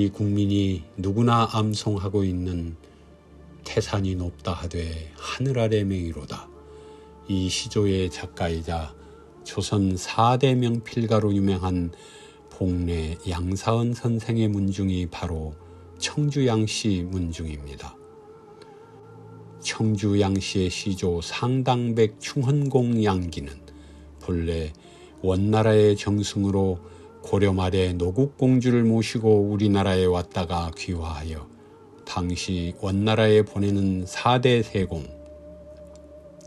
우리 국민이 누구나 암송하고 있는 태산이 높다 하되 하늘 아래 맹이로다. 이 시조의 작가이자 조선 4대 명필가로 유명한 복례 양사은 선생의 문중이 바로 청주양씨 문중입니다. 청주양씨의 시조 상당백 충헌공 양기는 본래 원나라의 정승으로 고려 말에 노국공주를 모시고 우리나라에 왔다가 귀화하여 당시 원나라에 보내는 4대 세공,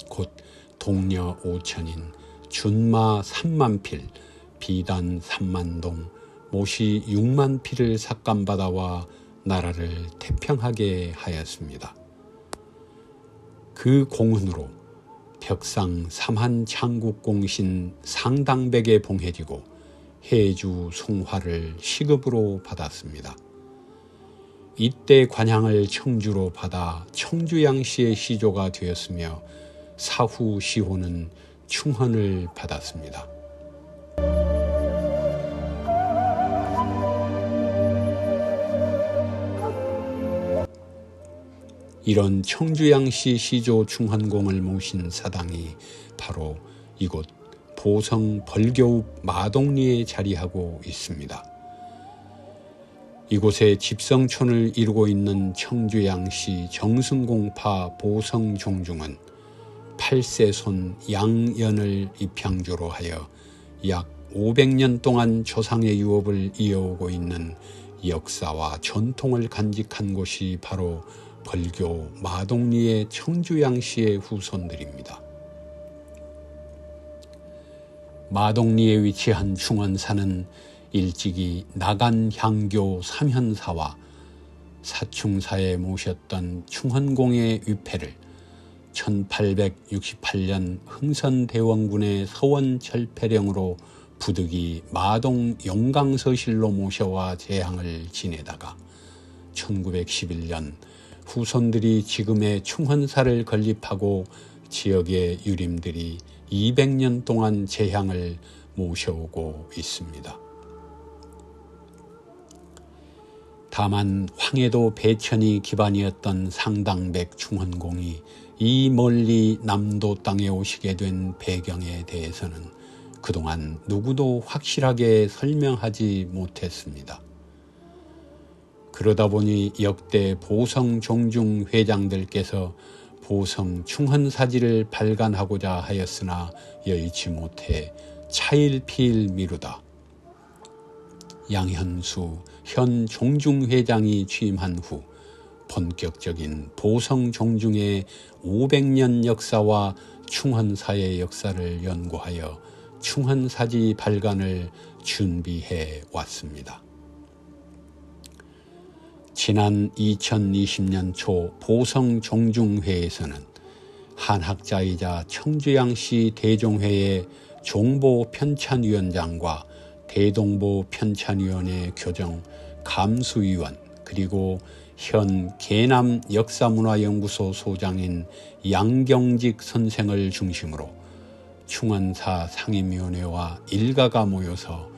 곧 동녀 5천인, 준마 3만 필, 비단 3만 동, 모시 6만 필을 삭감받아와 나라를 태평하게 하였습니다. 그 공훈으로 벽상 삼한 창국공신 상당백에 봉해지고 해주 송화를 시급으로 받았습니다. 이때 관향을 청주로 받아 청주양씨의 시조가 되었으며 사후 시호는 충헌을 받았습니다. 이런 청주양씨 시조 충헌공을 모신 사당이 바로 이곳 보성 벌교읍 마동리에 자리하고 있습니다. 이곳에 집성촌을 이루고 있는 청주양씨 정승공파 보성종중은 8세손 양연을 입향조로 하여 약 500년 동안 조상의 유업을 이어오고 있는 역사와 전통을 간직한 곳이 바로 벌교 마동리의 청주양씨의 후손들입니다. 마동리에 위치한 충원사는 일찍이 나간향교 삼현사와 사충사에 모셨던 충헌공의 위패를 1868년 흥선대원군의 서원철폐령으로 부득이 마동 용강서실로 모셔와 재향을 지내다가 1911년 후손들이 지금의 충헌사를 건립하고 지역의 유림들이 200년 동안 재향을 모셔오고 있습니다. 다만 황해도 배천이 기반이었던 상당백 충헌공이 이 멀리 남도 땅에 오시게 된 배경에 대해서는 그동안 누구도 확실하게 설명하지 못했습니다. 그러다 보니 역대 보성 종중 회장들께서 보성 충헌사지를 발간하고자 하였으나 여의치 못해 차일피일 미루다 양현수 현 종중회장이 취임한 후 본격적인 보성 종중의 500년 역사와 충헌사의 역사를 연구하여 충헌사지 발간을 준비해 왔습니다. 지난 2020년 초 보성 종중회에서는 한학자이자 청주양씨 대종회의 종보 편찬위원장과 대동보 편찬위원회 교정 감수위원 그리고 현 계남 역사문화연구소 소장인 양경직 선생을 중심으로 충헌사 상임위원회와 일가가 모여서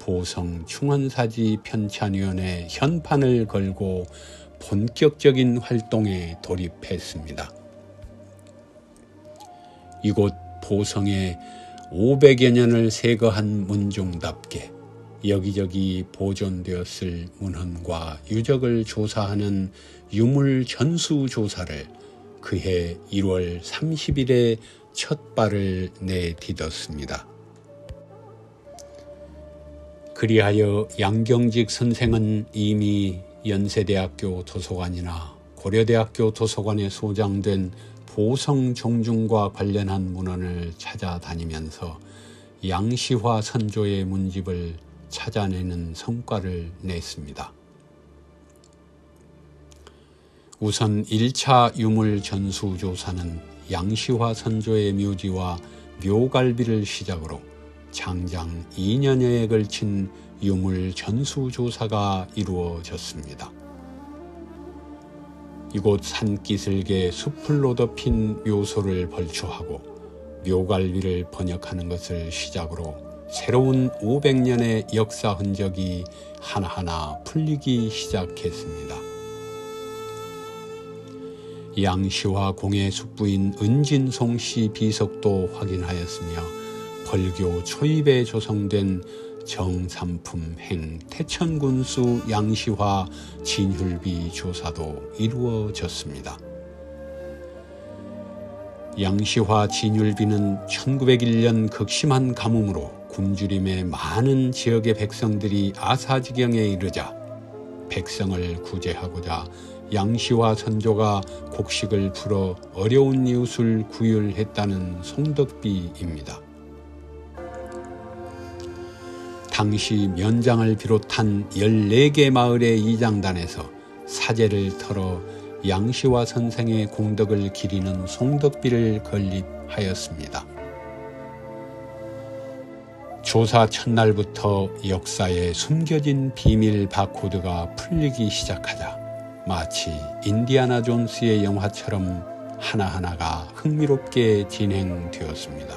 보성 충헌사지 편찬위원회 현판을 걸고 본격적인 활동에 돌입했습니다. 이곳 보성에 500여 년을 세거한 문중답게 여기저기 보존되었을 문헌과 유적을 조사하는 유물 전수조사를 그해 1월 30일에 첫 발을 내딛었습니다. 그리하여 양경직 선생은 이미 연세대학교 도서관이나 고려대학교 도서관에 소장된 보성 종중과 관련한 문헌을 찾아다니면서 양시화 선조의 문집을 찾아내는 성과를 냈습니다. 우선 1차 유물 전수조사는 양시화 선조의 묘지와 묘갈비를 시작으로 장장 2년여에 걸친 유물 전수조사가 이루어졌습니다. 이곳 산기슭에 수풀로 덮인 묘소를 벌초하고 묘갈비를 번역하는 것을 시작으로 새로운 500년의 역사 흔적이 하나하나 풀리기 시작했습니다. 양씨와 공의 숙부인 은진송 씨 비석도 확인하였으며 벌교 초입에 조성된 정삼품 행 태천군수 양시화 진율비 조사도 이루어졌습니다. 양시화 진율비는 1901년 극심한 가뭄으로 굶주림에 많은 지역의 백성들이 아사지경에 이르자 백성을 구제하고자 양시화 선조가 곡식을 풀어 어려운 이웃을 구휼했다는 송덕비입니다. 당시 면장을 비롯한 14개 마을의 이장단에서 사제를 털어 양시화 선생의 공덕을 기리는 송덕비를 건립하였습니다. 조사 첫날부터 역사에 숨겨진 비밀 바코드가 풀리기 시작하자 마치 인디아나 존스의 영화처럼 하나하나가 흥미롭게 진행되었습니다.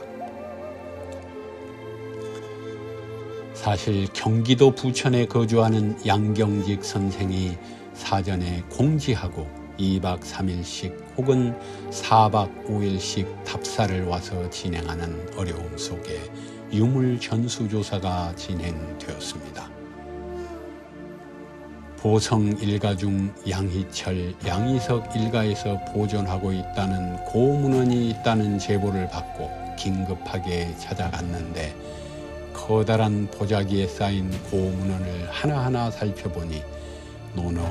사실 경기도 부천에 거주하는 양경직 선생이 사전에 공지하고 2박 3일씩 혹은 4박 5일씩 답사를 와서 진행하는 어려움 속에 유물 전수조사가 진행되었습니다. 보성 일가 중 양희철, 양희석 일가에서 보존하고 있다는 고문원이 있다는 제보를 받고 긴급하게 찾아갔는데 커다란 보자기에 쌓인 고문원을 하나하나 살펴보니 논어,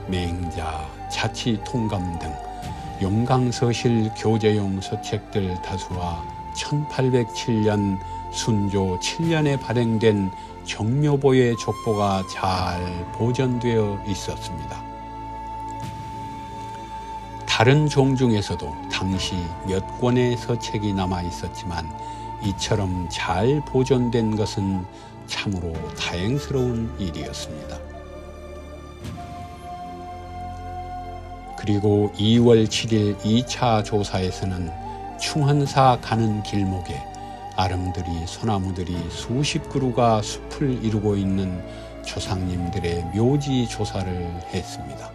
맹자, 자치통감 등 용강서실 교재용 서책들 다수와 1807년 순조 7년에 발행된 정묘보의 족보가 잘 보존되어 있었습니다. 다른 종 중에서도 당시 몇 권의 서책이 남아 있었지만 이처럼 잘 보존된 것은 참으로 다행스러운 일이었습니다. 그리고 2월 7일 2차 조사에서는 충헌사 가는 길목에 아름드리 소나무들이 수십 그루가 숲을 이루고 있는 조상님들의 묘지 조사를 했습니다.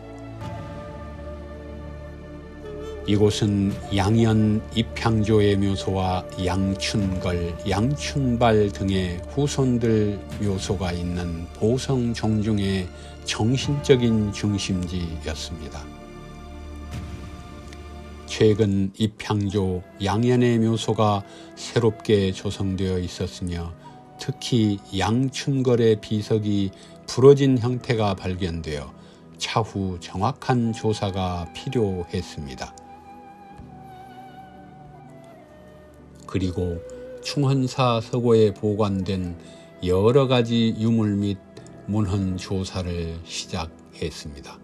이곳은 양현 입향조의 묘소와 양춘걸, 양춘발 등의 후손들 묘소가 있는 보성 정중의 정신적인 중심지였습니다. 최근 입향조 양현의 묘소가 새롭게 조성되어 있었으며 특히 양춘걸의 비석이 부러진 형태가 발견되어 차후 정확한 조사가 필요했습니다. 그리고 충헌사 서고에 보관된 여러 가지 유물 및 문헌 조사를 시작했습니다.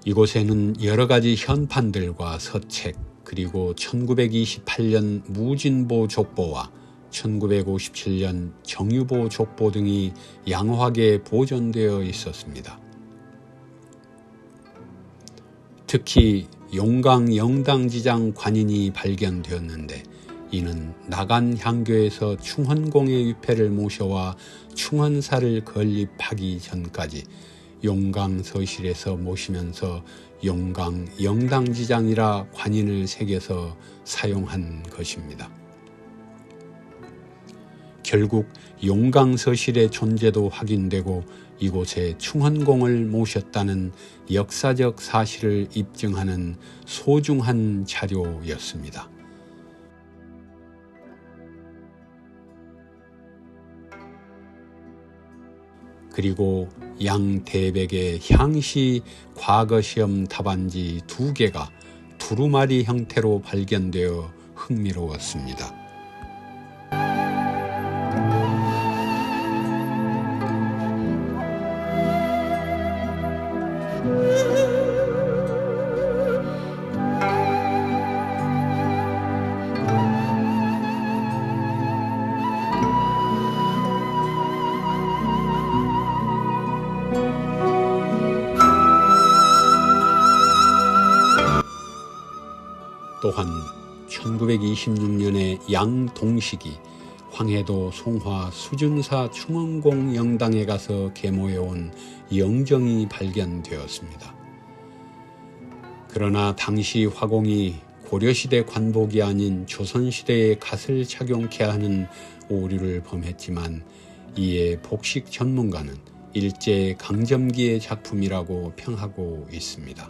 이곳에는 여러 가지 현판들과 서책, 그리고 1928년 무진보 족보와 1957년 정유보 족보 등이 양호하게 보존되어 있었습니다. 특히 용강 영당지장 관인이 발견되었는데 이는 나간 향교에서 충헌공의 위패를 모셔와 충헌사를 건립하기 전까지 용강 서실에서 모시면서 용강 영당지장이라 관인을 새겨서 사용한 것입니다. 결국 용강 서실의 존재도 확인되고 이곳에 충헌공을 모셨다는 역사적 사실을 입증하는 소중한 자료였습니다. 그리고 양대백의 향시 과거시험 답안지 2개가 두루마리 형태로 발견되어 흥미로웠습니다. 또한 1926년에 양동식이 황해도 송화 수준사 충원공 영당에 가서 계모해온 영정이 발견되었습니다. 그러나 당시 화공이 고려시대 관복이 아닌 조선시대의 갓을 착용케 하는 오류를 범했지만 이에 복식 전문가는 일제 강점기의 작품이라고 평하고 있습니다.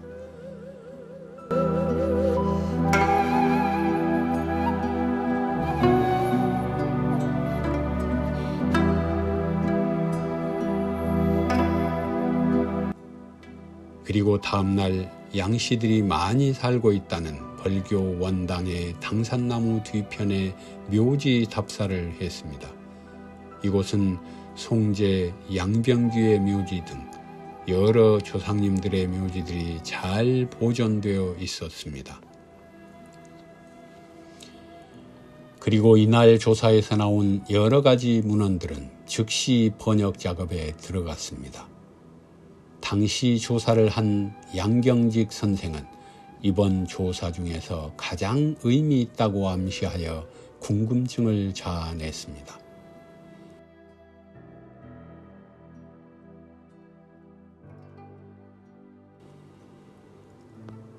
그리고 다음날 양씨들이 많이 살고 있다는 벌교 원당의 당산나무 뒤편에 묘지 답사를 했습니다. 이곳은 송제, 양병규의 묘지 등 여러 조상님들의 묘지들이 잘 보존되어 있었습니다. 그리고 이날 조사에서 나온 여러 가지 문헌들은 즉시 번역 작업에 들어갔습니다. 당시 조사를 한 양경직 선생은 이번 조사 중에서 가장 의미 있다고 암시하여 궁금증을 자아냈습니다.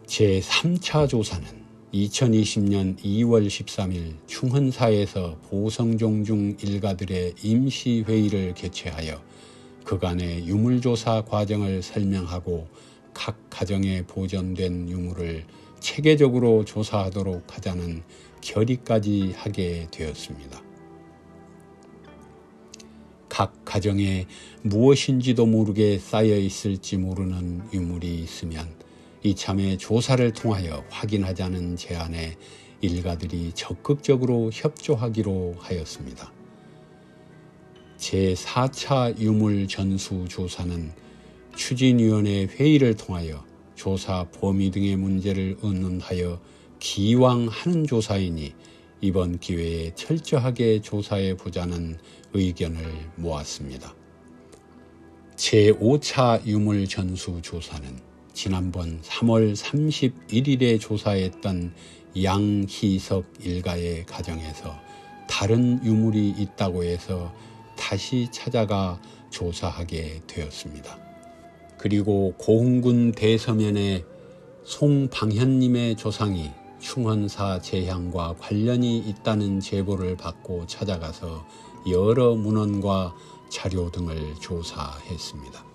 제3차 조사는 2020년 2월 13일 충헌사에서 보성종중 일가들의 임시회의를 개최하여 그간의 유물조사 과정을 설명하고 각 가정에 보존된 유물을 체계적으로 조사하도록 하자는 결의까지 하게 되었습니다. 각 가정에 무엇인지도 모르게 쌓여 있을지 모르는 유물이 있으면 이참에 조사를 통하여 확인하자는 제안에 일가들이 적극적으로 협조하기로 하였습니다. 제4차 유물 전수 조사는 추진위원회 회의를 통하여 조사 범위 등의 문제를 의논하여 기왕 하는 조사이니 이번 기회에 철저하게 조사해 보자는 의견을 모았습니다. 제5차 유물 전수 조사는 지난번 3월 31일에 조사했던 양희석 일가의 가정에서 다른 유물이 있다고 해서 다시 찾아가 조사하게 되었습니다. 그리고 고흥군 대서면에 송방현님의 조상이 충헌사 제향과 관련이 있다는 제보를 받고 찾아가서 여러 문헌과 자료 등을 조사했습니다.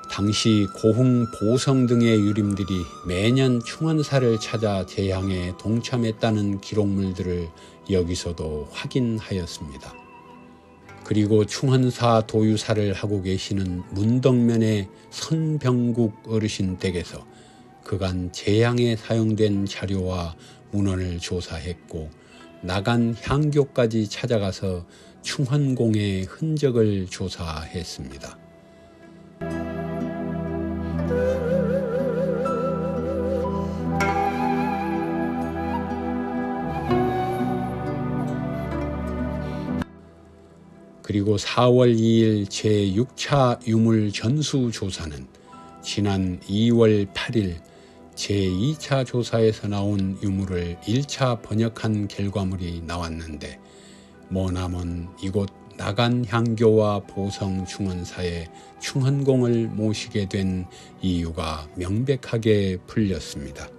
당시 고흥 보성 등의 유림들이 매년 충헌사를 찾아 제향에 동참했다는 기록물들을 여기서도 확인하였습니다. 그리고 충헌사 도유사를 하고 계시는 문덕면의 선병국 어르신 댁에서 그간 제향에 사용된 자료와 문헌을 조사했고 나간 향교까지 찾아가서 충헌공의 흔적을 조사했습니다. 그리고 4월 2일 제6차 유물 전수 조사는 지난 2월 8일 제2차 조사에서 나온 유물을 1차 번역한 결과물이 나왔는데 머나먼 이곳 나간 향교와 보성 충헌사에 충헌공을 모시게 된 이유가 명백하게 풀렸습니다.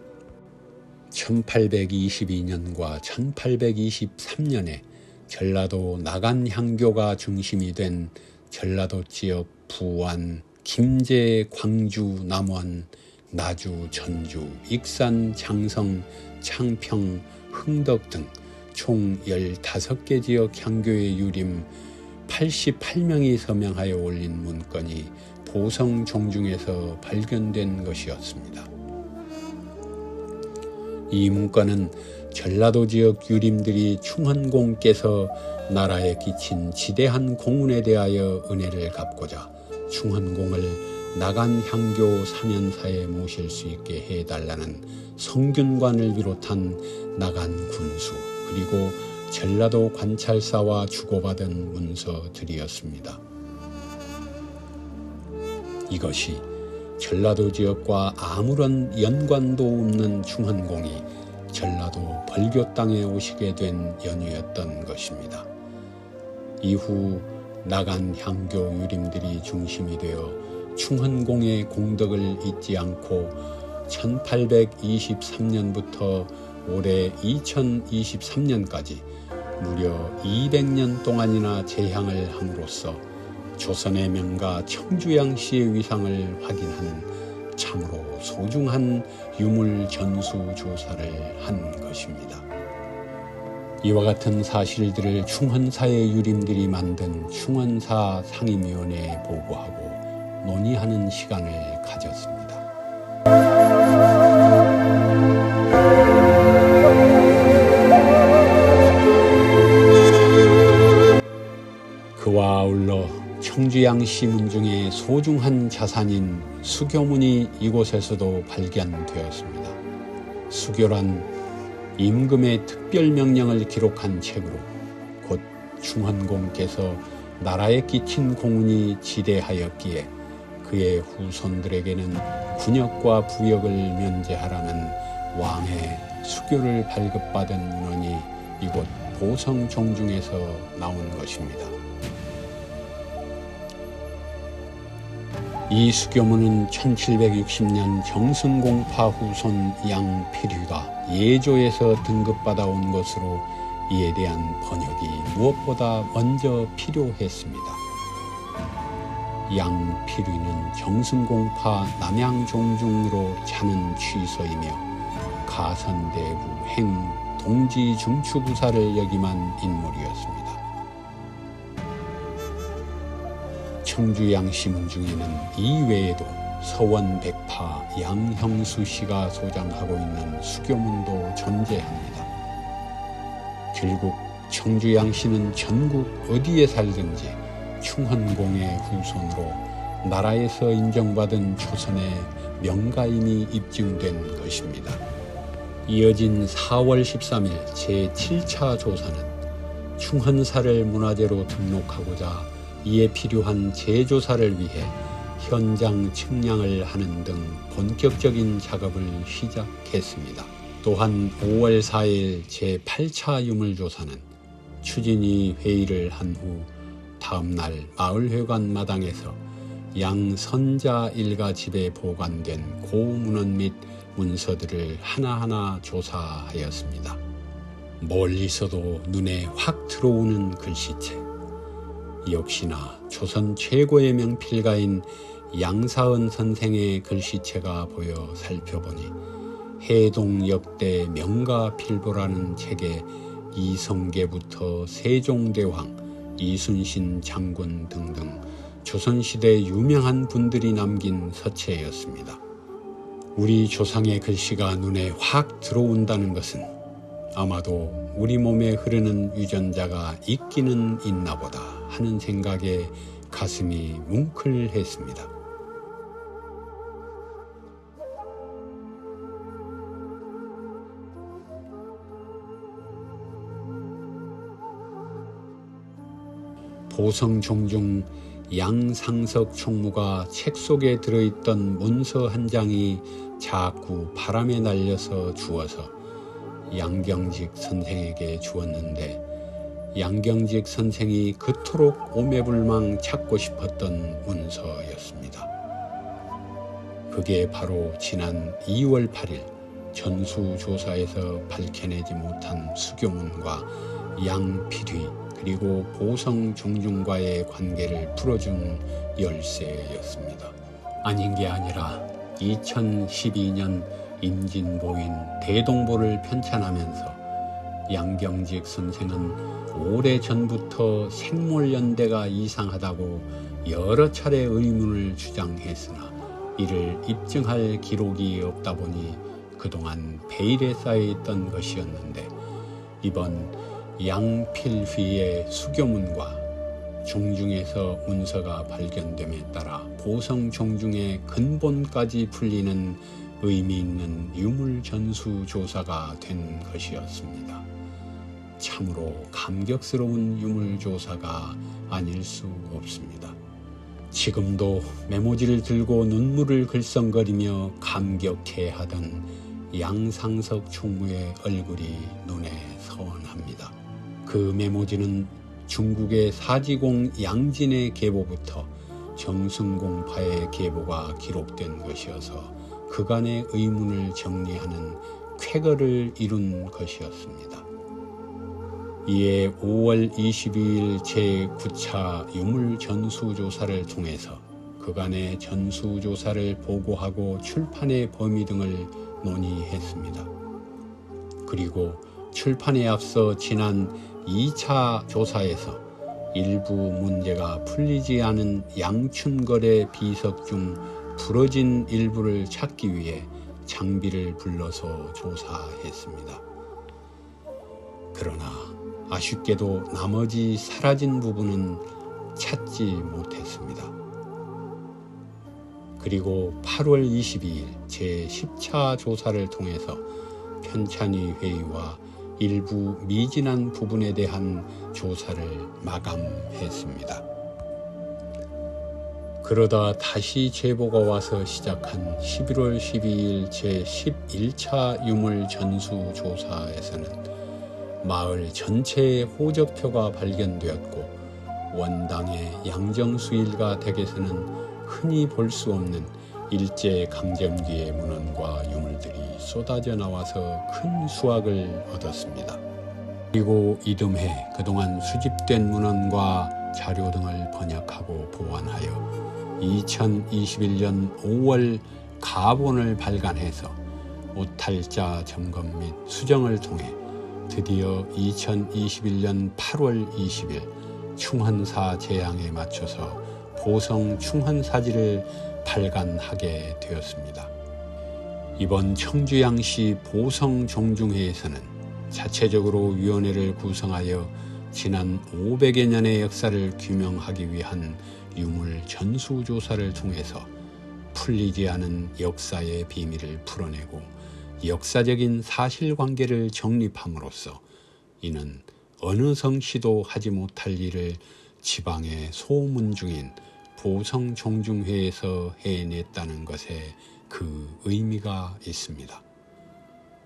1822년과 1823년에 전라도 나간 향교가 중심이 된 전라도 지역 부안, 김제, 광주, 남원, 나주, 전주, 익산, 장성, 창평, 흥덕 등 총 15개 지역 향교의 유림 88명이 서명하여 올린 문건이 보성 종중에서 발견된 것이었습니다. 이 문건은 전라도 지역 유림들이 충헌공께서 나라에 끼친 지대한 공훈에 대하여 은혜를 갚고자 충헌공을 나간 향교 사면사에 모실 수 있게 해달라는 성균관을 비롯한 나간 군수 그리고 전라도 관찰사와 주고받은 문서들이었습니다. 이것이 전라도 지역과 아무런 연관도 없는 충헌공이 벌교 땅에 오시게 된 연유였던 것입니다. 이후 나간 향교 유림들이 중심이 되어 충헌공의 공덕을 잊지 않고 1823년부터 올해 2023년까지 무려 200년 동안이나 제향을 함으로써 조선의 명가 청주양씨의 위상을 확인하는 참으로 소중한 유물 전수 조사를 한 것입니다. 이와 같은 사실들을 충헌사의 유림들이 만든 충헌사 상임위원회에 보고하고 논의하는 시간을 가졌습니다. 그와 아울러 청주양씨 문 중에 소중한 자산인 수교문이 이곳에서도 발견되었습니다. 수교란 임금의 특별명령을 기록한 책으로 곧 충헌공께서 나라에 끼친 공훈이 지대하였기에 그의 후손들에게는 군역과 부역을 면제하라는 왕의 수교를 발급받은 문헌이 이곳 보성종중에서 나온 것입니다. 이 수교문은 1760년 정승공파 후손 양필휘가 예조에서 등급받아 온 것으로 이에 대한 번역이 무엇보다 먼저 필요했습니다. 양필휘는 정승공파 남양종중으로 자는 취서이며 가선대부 행 동지중추부사를 역임한 인물이었습니다. 청주양씨 문 중에는 이 외에도 서원백파 양형수씨가 소장하고 있는 수교문도 존재합니다. 결국 청주양씨는 전국 어디에 살든지 충헌공의 후손으로 나라에서 인정받은 조선의 명가임이 입증된 것입니다. 이어진 4월 13일 제7차 조사는 충헌사를 문화재로 등록하고자 이에 필요한 재조사를 위해 현장 측량을 하는 등 본격적인 작업을 시작했습니다. 또한 5월 4일 제8차 유물조사는 추진위 회의를 한 후 다음날 마을회관 마당에서 양선자 일가 집에 보관된 고문헌 및 문서들을 하나하나 조사하였습니다. 멀리서도 눈에 확 들어오는 글씨체. 역시나 조선 최고의 명필가인 양사은 선생의 글씨체가 보여 살펴보니 해동역대 명가필보라는 책에 이성계부터 세종대왕, 이순신 장군 등등 조선시대 유명한 분들이 남긴 서체였습니다. 우리 조상의 글씨가 눈에 확 들어온다는 것은 아마도 우리 몸에 흐르는 유전자가 있기는 있나 보다 하는 생각에 가슴이 뭉클했습니다. 보성종중 양상석 총무가 책 속에 들어있던 문서 한 장이 자꾸 바람에 날려서 주워서 양경직 선생에게 주었는데 양경직 선생이 그토록 오매불망 찾고 싶었던 문서였습니다. 그게 바로 지난 2월 8일 전수조사에서 밝혀내지 못한 수교문과 양필휘 그리고 보성종중과의 관계를 풀어준 열쇠였습니다. 아닌 게 아니라 2012년 임진보인 대동보를 편찬하면서 양경직 선생은 오래전부터 생몰연대가 이상하다고 여러 차례 의문을 주장했으나 이를 입증할 기록이 없다 보니 그동안 베일에 쌓여있던 것이었는데 이번 양필휘의 수교문과 종중에서 문서가 발견됨에 따라 보성종중의 근본까지 풀리는 의미 있는 유물 전수 조사가 된 것이었습니다. 참으로 감격스러운 유물 조사가 아닐 수 없습니다. 지금도 메모지를 들고 눈물을 글썽거리며 감격해하던 양상석 총무의 얼굴이 눈에 선합니다. 그 메모지는 중국의 사지공 양진의 계보부터 정승공파의 계보가 기록된 것이어서 그간의 의문을 정리하는 쾌거를 이룬 것이었습니다. 이에 5월 22일 제9차 유물전수조사를 통해서 그간의 전수조사를 보고하고 출판의 범위 등을 논의했습니다. 그리고 출판에 앞서 지난 2차 조사에서 일부 문제가 풀리지 않은 양춘거래 비석 중 부러진 일부를 찾기 위해 장비를 불러서 조사했습니다. 그러나 아쉽게도 나머지 사라진 부분은 찾지 못했습니다. 그리고 8월 22일 제10차 조사를 통해서 편찬위 회의와 일부 미진한 부분에 대한 조사를 마감했습니다. 그러다 다시 제보가 와서 시작한 11월 12일 제11차 유물 전수 조사에서는 마을 전체의 호적표가 발견되었고 원당의 양정수일가 댁에서는 흔히 볼 수 없는 일제강점기의 문헌과 유물들이 쏟아져 나와서 큰 수확을 얻었습니다. 그리고 이듬해 그동안 수집된 문헌과 자료 등을 번역하고 보완하여 2021년 5월 가본을 발간해서 오탈자 점검 및 수정을 통해 드디어 2021년 8월 20일 충헌사 제양에 맞춰서 보성 충헌사지를 발간하게 되었습니다. 이번 청주양시 보성종중회에서는 자체적으로 위원회를 구성하여 지난 500여 년의 역사를 규명하기 위한 유물 전수조사를 통해서 풀리지 않은 역사의 비밀을 풀어내고 역사적인 사실관계를 정립함으로써 이는 어느 성씨도 하지 못할 일을 지방의 소문 중인 보성종중회에서 해냈다는 것에 그 의미가 있습니다.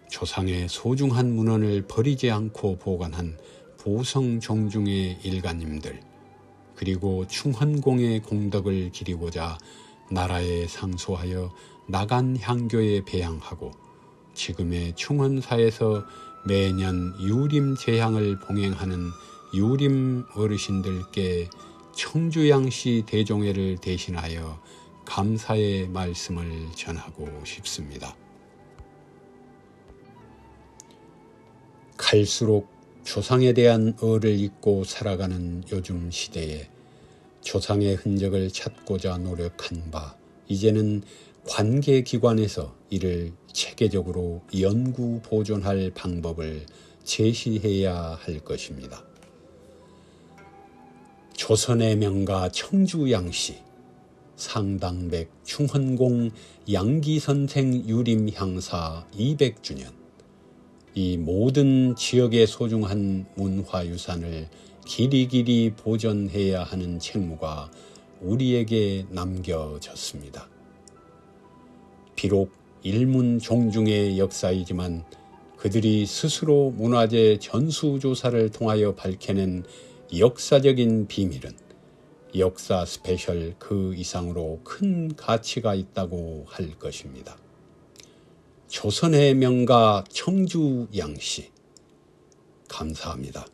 조상의 소중한 문헌을 버리지 않고 보관한 보성종중의 일가님들, 그리고 충헌공의 공덕을 기리고자 나라에 상소하여 나간 향교에 배양하고 지금의 충헌사에서 매년 유림 제향을 봉행하는 유림 어르신들께 청주양시 대종회를 대신하여 감사의 말씀을 전하고 싶습니다. 갈수록 조상에 대한 어를 잊고 살아가는 요즘 시대에 조상의 흔적을 찾고자 노력한 바 이제는 관계기관에서 이를 체계적으로 연구 보존할 방법을 제시해야 할 것입니다. 조선의 명가 청주양시 상당백 충헌공 양기선생 유림향사 200주년, 이 모든 지역의 소중한 문화유산을 길이길이 보존해야 하는 책무가 우리에게 남겨졌습니다. 비록 일문종중의 역사이지만 그들이 스스로 문화재 전수조사를 통하여 밝혀낸 역사적인 비밀은 역사 스페셜 그 이상으로 큰 가치가 있다고 할 것입니다. 조선의 명가 청주양시, 감사합니다.